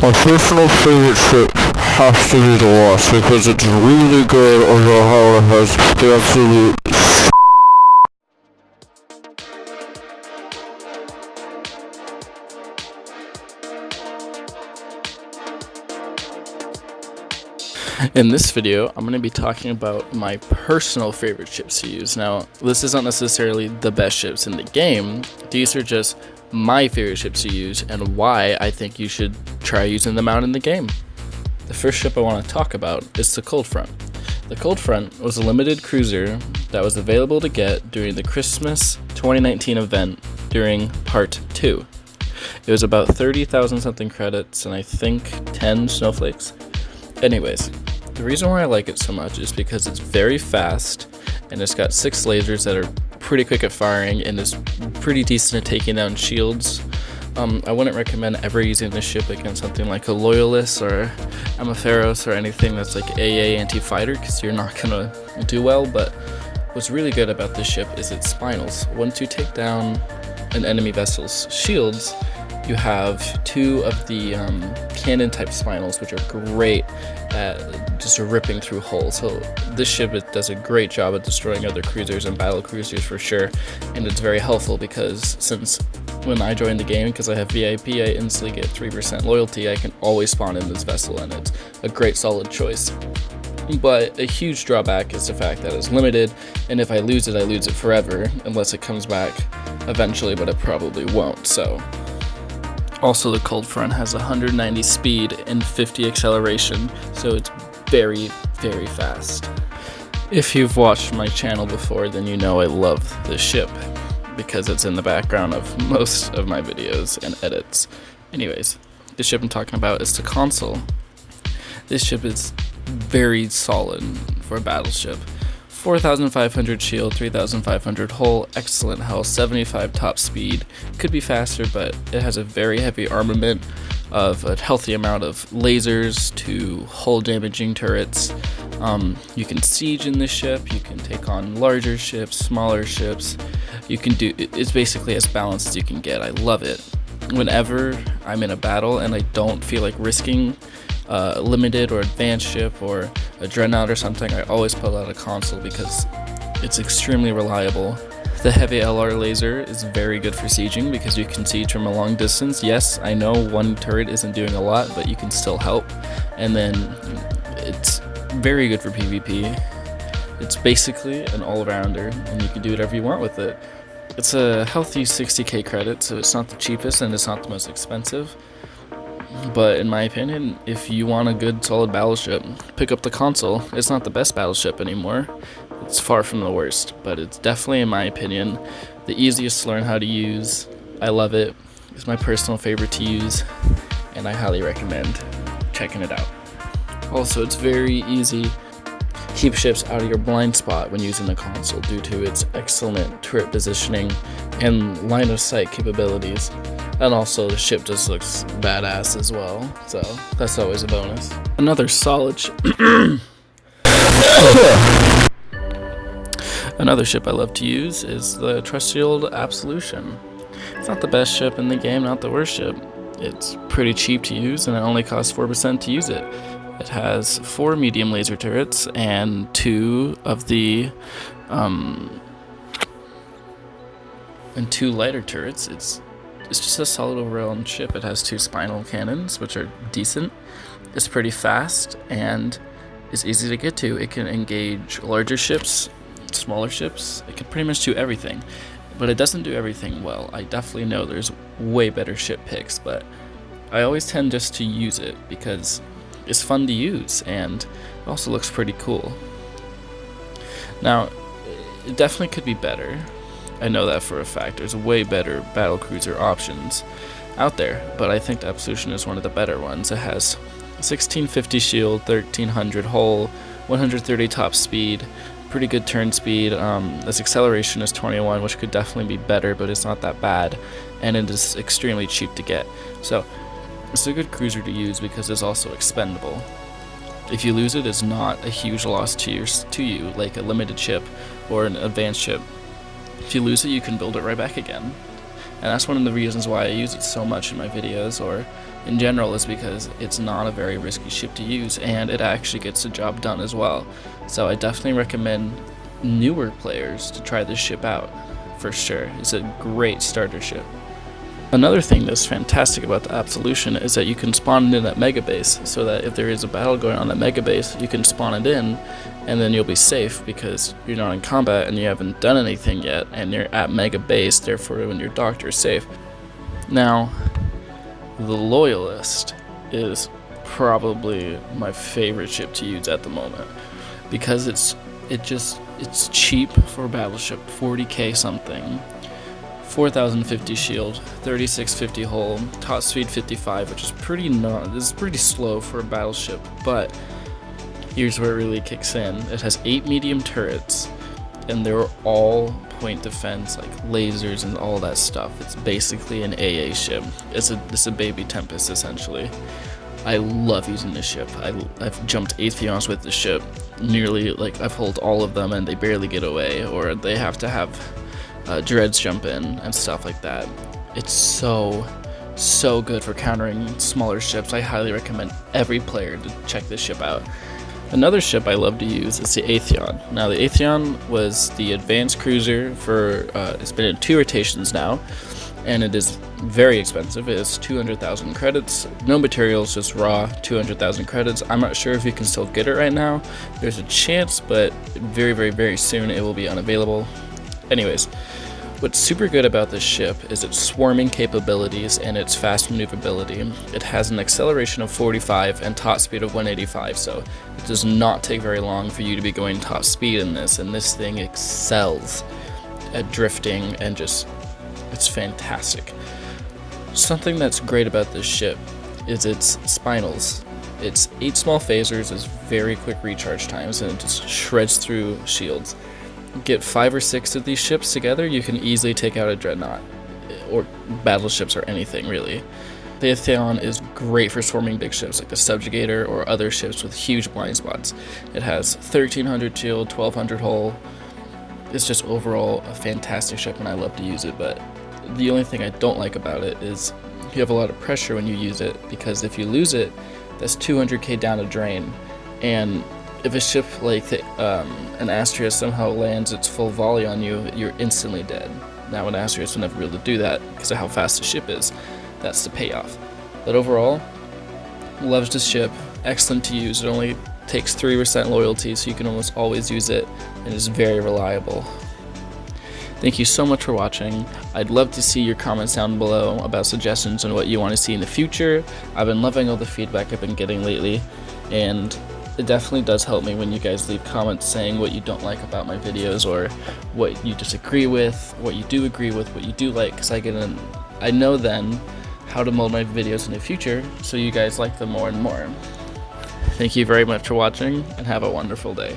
My personal favorite ship has to be the Wasp because it's really good over how it has the absolute. In this video, I'm going to be talking about my personal favorite ships to use. Now, this isn't necessarily the best ships in the game. These are just my favorite ships to use and why I think you should try using them out in the game. The first ship I want to talk about is the Cold Front. The Cold Front was a limited cruiser that was available to get during the Christmas 2019 event during Part 2. It was about 30,000 something credits and I think 10 snowflakes. Anyways, the reason why I like it so much is because it's very fast and it's got 6 lasers that are pretty quick at firing and is pretty decent at taking down shields. I wouldn't recommend ever using this ship against something like a Loyalist or Ampharos or anything that's like AA anti-fighter because you're not gonna do well, but what's really good about this ship is its spinals. Once you take down an enemy vessel's shields, you have 2 of the cannon type spinals, which are great at just ripping through hulls. So this ship does a great job at destroying other cruisers and battle cruisers for sure, and it's very helpful because since when I join the game, because I have VIP, I instantly get 3% loyalty. I can always spawn in this vessel and it's a great solid choice. But a huge drawback is the fact that it's limited, and if I lose it forever, unless it comes back eventually, but it probably won't. So also, the Cold Front has 190 speed and 50 acceleration, so it's very, very fast. If you've watched my channel before, then you know I love this ship, because it's in the background of most of my videos and edits. Anyways, the ship I'm talking about is the Consul. This ship is very solid for a battleship. 4,500 shield, 3,500 hull, excellent health, 75 top speed. Could be faster, but it has a very heavy armament of a healthy amount of lasers to hull damaging turrets. You can siege in this ship, you can take on larger ships, smaller ships. It's basically as balanced as you can get. I love it. Whenever I'm in a battle and I don't feel like risking a limited or advanced ship or a dreadnought or something, I always pull out a Consul because it's extremely reliable. The heavy LR laser is very good for sieging because you can siege from a long distance. Yes, I know one turret isn't doing a lot, but you can still help. And then it's very good for PvP. It's basically an all-rounder and you can do whatever you want with it. It's a healthy 60k credit, so it's not the cheapest and it's not the most expensive. But in my opinion, if you want a good solid battleship, pick up the Consul. It's not the best battleship anymore. It's far from the worst, but it's definitely, in my opinion, the easiest to learn how to use. I love it. It's my personal favorite to use, and I highly recommend checking it out. Also, it's very easy to keep ships out of your blind spot when using the Consul due to its excellent turret positioning and line of sight capabilities. And also the ship just looks badass as well, so that's always a bonus. Another solid Another ship I love to use is the trusty old Absolution. It's not the best ship in the game, not the worst ship. It's pretty cheap to use and it only costs 4% to use it. It has 4 medium laser turrets and 2 of the and 2 lighter turrets. It's just a solid overall ship. It has 2 spinal cannons, which are decent. It's pretty fast, and it's easy to get to. It can engage larger ships, smaller ships. It can pretty much do everything, but it doesn't do everything well. I definitely know there's way better ship picks, but I always tend just to use it because it's fun to use, and it also looks pretty cool. Now, it definitely could be better. I know that for a fact. There's way better battlecruiser options out there, but I think the Absolution is one of the better ones. It has 1650 shield, 1300 hull, 130 top speed, pretty good turn speed. Its acceleration is 21, which could definitely be better, but it's not that bad, and it is extremely cheap to get. So it's a good cruiser to use because it's also expendable. If you lose it, it's not a huge loss to you like a limited ship or an advanced ship. If you lose it, you can build it right back again. And that's one of the reasons why I use it so much in my videos, or in general, is because it's not a very risky ship to use, and it actually gets the job done as well. So I definitely recommend newer players to try this ship out, for sure. It's a great starter ship. Another thing that's fantastic about the Absolution is that you can spawn it in at Mega Base, so that if there is a battle going on at Mega Base, you can spawn it in, and then you'll be safe because you're not in combat and you haven't done anything yet, and you're at Mega Base, therefore when you're docked, you're safe. Now, the Loyalist is probably my favorite ship to use at the moment, because it's cheap for a battleship, 40k something. 4050 shield, 3650 hull, top speed 55, which is pretty slow for a battleship, but here's where it really kicks in. It has 8 medium turrets, and they're all point defense, like lasers and all that stuff. It's basically an AA ship. It's a baby Tempest, essentially. I love using this ship. I've jumped Atheons with this ship. Nearly, like, I've hulled all of them and they barely get away, or they have to have dreads jump in and stuff like that. It's so good for countering smaller ships. I highly recommend every player to check this ship out. Another ship I love to use is the Atheon. Now, the Atheon was the advanced cruiser for it's been in 2 rotations now, and it is very expensive. It is 200,000 credits, no materials, just raw 200,000 credits. I'm not sure if you can still get it right now. There's a chance, but very soon it will be unavailable. Anyways, what's super good about this ship is its swarming capabilities and its fast maneuverability. It has an acceleration of 45 and top speed of 185, so it does not take very long for you to be going top speed in this, and this thing excels at drifting and it's fantastic. Something that's great about this ship is its spinals. Its 8 small phasers is very quick recharge times, and it just shreds through shields. Get 5 or 6 of these ships together, you can easily take out a dreadnought, or battleships, or anything really. The Atheon is great for swarming big ships like the Subjugator or other ships with huge blind spots. It has 1300 shield, 1200 hull. It's just overall a fantastic ship, and I love to use it, but the only thing I don't like about it is you have a lot of pressure when you use it, because if you lose it, that's 200k down a drain, and if a ship like an Astrea somehow lands its full volley on you, you're instantly dead. Now, an Astrea will never be able to do that because of how fast the ship is. That's the payoff. But overall, loves this ship. Excellent to use. It only takes 3% loyalty, so you can almost always use it, and it's very reliable. Thank you so much for watching. I'd love to see your comments down below about suggestions on what you want to see in the future. I've been loving all the feedback I've been getting lately, and it definitely does help me when you guys leave comments saying what you don't like about my videos, or what you disagree with, what you do agree with, what you do like, because I know then how to mold my videos in the future so you guys like them more and more. Thank you very much for watching, and have a wonderful day.